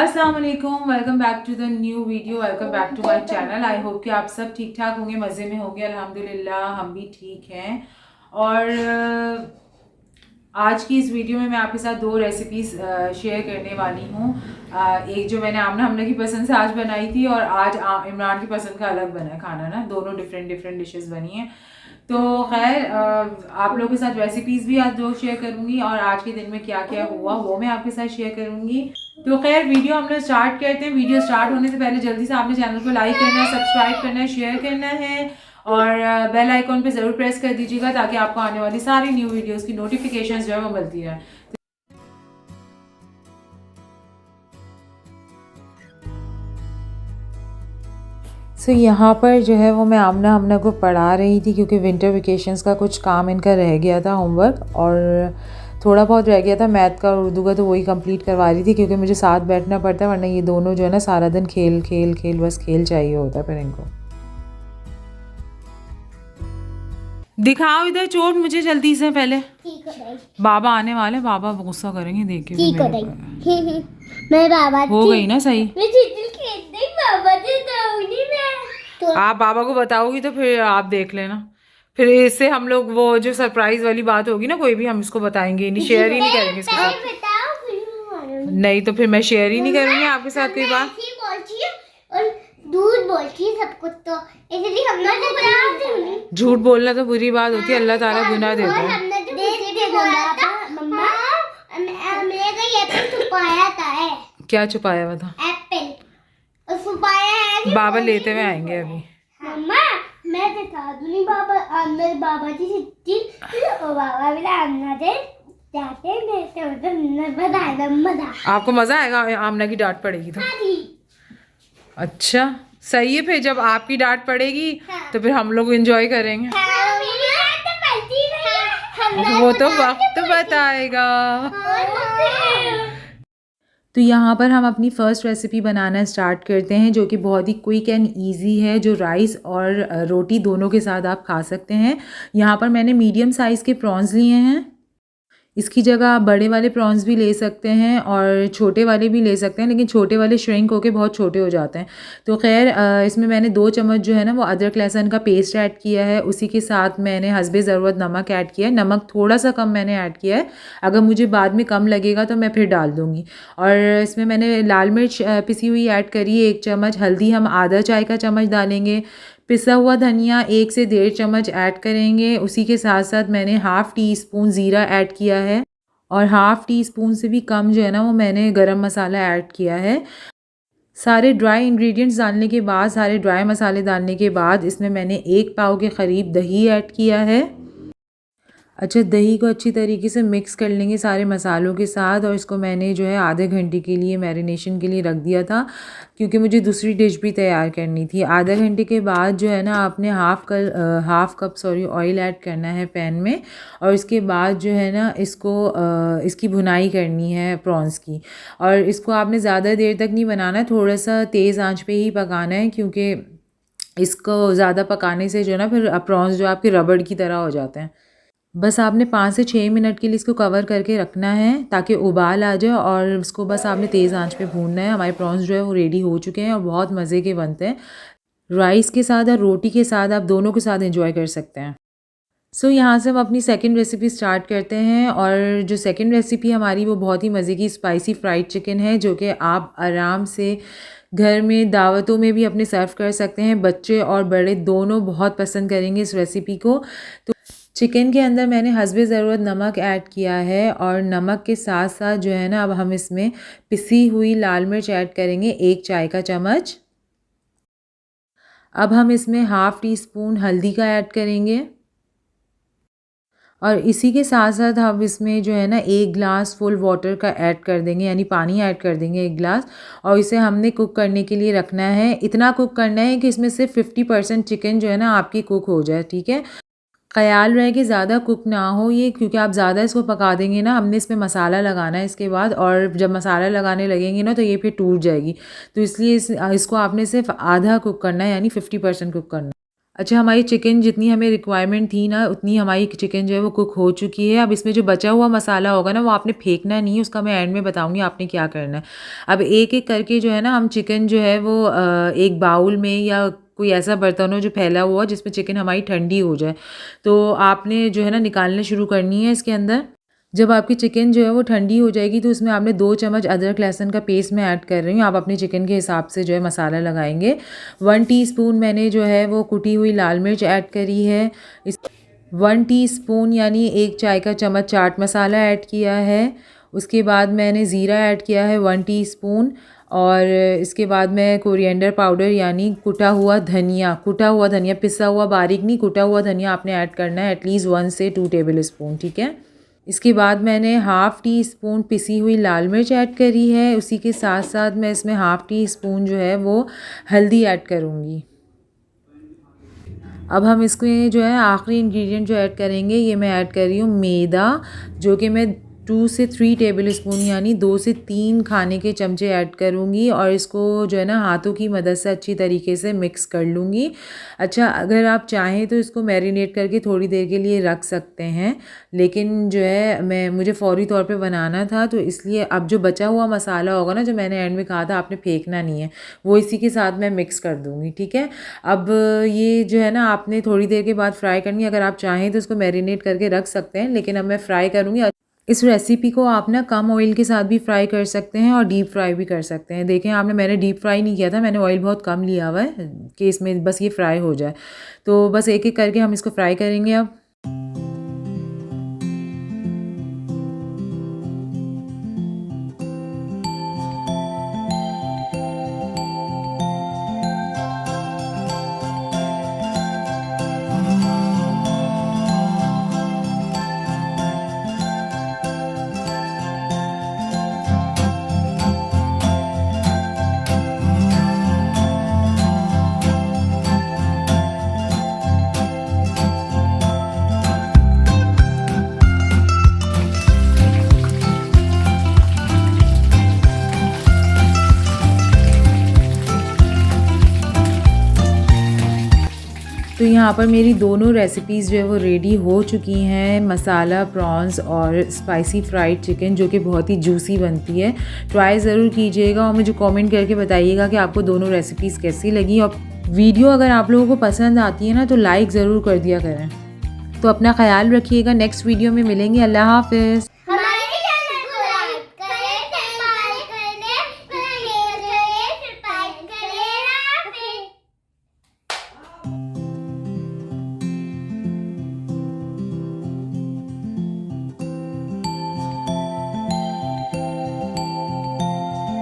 अस्सलाम वालेकुम, welcome back to the new video, welcome back to my channel. I hope कि आप सब ठीक ठाक होंगे, मज़े में होंगे। अल्हम्दुलिल्लाह हम भी ठीक हैं। और आज की इस वीडियो में मैं आपके साथ दो रेसिपीज़ शेयर करने वाली हूँ। एक जो मैंने आमना हमना की पसंद से आज बनाई थी, और आज इमरान की पसंद का अलग बना है खाना ना। दोनों डिफरेंट डिफरेंट डिशेस बनी हैं। तो खैर आप लोगों के साथ रेसिपीज़ भी आज दो शेयर करूँगी, और आज के दिन में क्या क्या हुआ वो मैं आपके साथ शेयर करूँगी। तो खैर वीडियो हम लोग स्टार्ट करते हैं। वीडियो स्टार्ट होने से पहले जल्दी से आपने चैनल को लाइक करना है, सब्सक्राइब करना है, शेयर करना है, और बेल आइकॉन पे ज़रूर प्रेस कर दीजिएगा ताकि आपको आने वाली सारी न्यू वीडियोस की नोटिफिकेशंस जो है वो मिलती रहे। यहाँ पर जो है वो मैं आमना हमना को पढ़ा रही थी, क्योंकि विंटर वेकेशंस का कुछ काम इनका रह गया था, होमवर्क, और थोड़ा बहुत रह गया था मैथ का और उर्दू का, तो वही कंप्लीट करवा रही थी, क्योंकि मुझे साथ बैठना पड़ता है, वरना ये दोनों जो है ना सारा दिन खेल खेल खेल, बस खेल चाहिए होता है फिर इनको। दिखाओ इधर चोट मुझे जल्दी से पहले। बाबा आने वाले, बाबा गुस्सा करेंगे देख के। मैं बाबा हो गई ना सही। बाबा तो आप बाबा को बताओगी तो फिर आप देख लेना। फिर इससे हम लोग वो जो सरप्राइज वाली बात होगी ना, कोई भी हम इसको बताएंगे नहीं, शेयर ही नहीं करेंगे इसके साथ। नहीं तो फिर मैं शेयर ही नहीं करूंगी आपके साथ कोई बात। और दूध बोलती है सब कुछ, तो इसलिए हम ना जो झूठ बोलना तो बुरी बात होती है, अल्लाह ताला गुनाह देता है। हमने जो बोला था मम्मा, मेरे को ये एप्पल छुपाया था। क्या छुपाया हुआ था? एप्पल और छुपाया है। बाबा लेते हुए आएंगे अभी। मम्मा मैं दिखा दूंगी बाबा, मेरे बाबा जी सच्ची, और बाबा भी आमना दे जाते हैं तो मजा। आपको मजा आएगा, आमना की डांट पड़ेगी तो। अच्छा सही है, फिर जब आपकी डांट पड़ेगी तो फिर हम लोग एंजॉय करेंगे। वो तो वक्त बताएगा। तो यहाँ पर हम अपनी फ़र्स्ट रेसिपी बनाना स्टार्ट करते हैं, जो कि बहुत ही क्विक एंड इजी है, जो राइस और रोटी दोनों के साथ आप खा सकते हैं। यहाँ पर मैंने मीडियम साइज़ के प्रॉन्स लिए हैं। इसकी जगह आप बड़े वाले प्रॉन्स भी ले सकते हैं और छोटे वाले भी ले सकते हैं, लेकिन छोटे वाले श्रिंक होके बहुत छोटे हो जाते हैं। तो खैर इसमें मैंने 2 चम्मच जो है ना वो अदरक लहसुन का पेस्ट ऐड किया है। उसी के साथ मैंने हस्बे ज़रूरत नमक ऐड किया है। नमक थोड़ा सा कम मैंने ऐड किया है, अगर मुझे बाद में कम लगेगा तो मैं फिर डाल दूँगी। और इसमें मैंने लाल मिर्च पिसी हुई ऐड करी है 1 चम्मच। हल्दी हम आधा चाय का चम्मच डालेंगे। पिसा हुआ धनिया 1 से 1.5 चम्मच ऐड करेंगे। उसी के साथ साथ मैंने हाफ़ टी स्पून ज़ीरा ऐड किया है, और हाफ़ टी स्पून से भी कम जो है ना वो मैंने गरम मसाला ऐड किया है। सारे ड्राई इंग्रेडिएंट्स डालने के बाद, सारे ड्राई मसाले डालने के बाद इसमें मैंने 1 पाव के करीब दही ऐड किया है। अच्छा, दही को अच्छी तरीके से मिक्स कर लेंगे सारे मसालों के साथ, और इसको मैंने जो है आधे घंटे के लिए मैरिनेशन के लिए रख दिया था, क्योंकि मुझे दूसरी डिश भी तैयार करनी थी। आधे घंटे के बाद जो है ना आपने हाफ़ कप ऑयल ऐड करना है पैन में, और इसके बाद जो है ना इसकी भुनाई करनी है प्रॉन्स की। और इसको आपने ज़्यादा देर तक नहीं बनाना है, थोड़ा सा तेज़ आंच पे ही पकाना है, क्योंकि इसको ज़्यादा पकाने से जो है ना फिर प्रॉन्स जो आपके रबड़ की तरह हो जाते हैं। बस आपने 5 से 6 मिनट के लिए इसको कवर करके रखना है ताकि उबाल आ जाए, और इसको बस आपने तेज़ आंच पे भूनना है। हमारे प्रॉन्स जो है वो रेडी हो चुके हैं और बहुत मज़े के बनते हैं। राइस के साथ और रोटी के साथ, आप दोनों के साथ एंजॉय कर सकते हैं। यहाँ से हम अपनी सेकंड रेसिपी स्टार्ट करते हैं, और जो सेकंड रेसिपी हमारी वो बहुत ही मज़े की स्पाइसी फ्राइड चिकन है, जो कि आप आराम से घर में दावतों में भी अपने सर्व कर सकते हैं। बच्चे और बड़े दोनों बहुत पसंद करेंगे इस रेसिपी को। तो चिकन के अंदर मैंने हस्बे ज़रूरत नमक ऐड किया है, और नमक के साथ साथ जो है ना अब हम इसमें पिसी हुई लाल मिर्च ऐड करेंगे 1 चाय का चम्मच। अब हम इसमें हाफ़ टी स्पून हल्दी का ऐड करेंगे, और इसी के साथ साथ हम इसमें जो है ना 1 गिलास फुल वाटर का ऐड कर देंगे, यानी पानी ऐड कर देंगे 1 गिलास, और इसे हमने कुक करने के लिए रखना है। इतना कुक करना है कि इसमें से 50% चिकन जो है ना आपकी कुक हो जाए, ठीक है। ख़याल रहे कि ज़्यादा कुक ना हो ये, क्योंकि आप ज़्यादा इसको पका देंगे ना, हमने इसमें मसाला लगाना है इसके बाद, और जब मसाला लगाने लगेंगे ना तो ये फिर टूट जाएगी। तो इसलिए इसको आपने सिर्फ आधा कुक करना है, यानी 50% कुक करना है। अच्छा, हमारी चिकन जितनी हमें रिक्वायरमेंट थी ना, उतनी हमारी चिकन जो है वो कुक हो चुकी है। अब इसमें जो बचा हुआ मसाला होगा ना, वो आपने फेंकना नहीं है, उसका मैं एंड में बताऊँगी आपने क्या करना है। अब एक-एक करके जो है ना, हम चिकन जो है वो एक बाउल में या कोई ऐसा बर्तन हो जो फैला हुआ, जिसमें चिकन हमारी ठंडी हो जाए, तो आपने जो है ना निकालना शुरू करनी है इसके अंदर। जब आपकी चिकन जो है वो ठंडी हो जाएगी, तो उसमें आपने 2 चम्मच अदरक लहसुन का पेस्ट मैं ऐड कर रही हूँ। आप अपने चिकन के हिसाब से जो है मसाला लगाएंगे। 1 टीस्पून मैंने जो है वो कुटी हुई लाल मिर्च ऐड करी है। इस 1 टीस्पून यानी 1 चाय का चम्मच चाट मसाला ऐड किया है। उसके बाद मैंने ज़ीरा ऐड किया है 1 टीस्पून, और इसके बाद मैं कोरिएंडर पाउडर यानी कुटा हुआ धनिया, पिसा हुआ बारीक नहीं, कुटा हुआ धनिया आपने ऐड करना है एटलीस्ट 1 से 2 टेबल स्पून, ठीक है। इसके बाद मैंने हाफ़ टी स्पून पिसी हुई लाल मिर्च ऐड करी है। उसी के साथ साथ मैं इसमें हाफ़ टी स्पून जो है वो हल्दी ऐड करूँगी। अब हम इसमें जो है आखिरी इंग्रेडिएंट जो ऐड करेंगे, ये मैं ऐड कर रही हूँ मैदा, जो कि मैं 2 से 3 टेबल स्पून यानी 2 से 3 खाने के चमचे ऐड करूँगी, और इसको जो है ना हाथों की मदद से अच्छी तरीके से मिक्स कर लूँगी। अच्छा, अगर आप चाहें तो इसको मैरिनेट करके थोड़ी देर के लिए रख सकते हैं, लेकिन जो है मुझे फ़ौरी तौर पे बनाना था, तो इसलिए अब जो बचा हुआ मसाला होगा ना, जो मैंने एंड में कहा था आपने फेंकना नहीं है, वो इसी के साथ मैं मिक्स कर दूँगी, ठीक है। अब ये जो है ना आपने थोड़ी देर के बाद फ्राई करनी है। अगर आप चाहें तो इसको मैरिनेट करके रख सकते हैं, लेकिन अब मैं फ्राई करूँगी। इस रेसिपी को आप ना कम ऑयल के साथ भी फ्राई कर सकते हैं और डीप फ्राई भी कर सकते हैं। देखें मैंने डीप फ्राई नहीं किया था, मैंने ऑयल बहुत कम लिया हुआ है कि इसमें बस ये फ्राई हो जाए। तो बस एक-एक करके हम इसको फ्राई करेंगे अब। तो यहाँ पर मेरी दोनों रेसिपीज़ जो है वो रेडी हो चुकी हैं, मसाला प्रॉन्स और स्पाइसी फ्राइड चिकन, जो कि बहुत ही जूसी बनती है। ट्राई ज़रूर कीजिएगा और मुझे कमेंट करके बताइएगा कि आपको दोनों रेसिपीज़ कैसी लगी। और वीडियो अगर आप लोगों को पसंद आती है ना, तो लाइक ज़रूर कर दिया करें। तो अपना ख्याल रखिएगा, नेक्स्ट वीडियो में मिलेंगे। अल्लाह हाफ़िज़।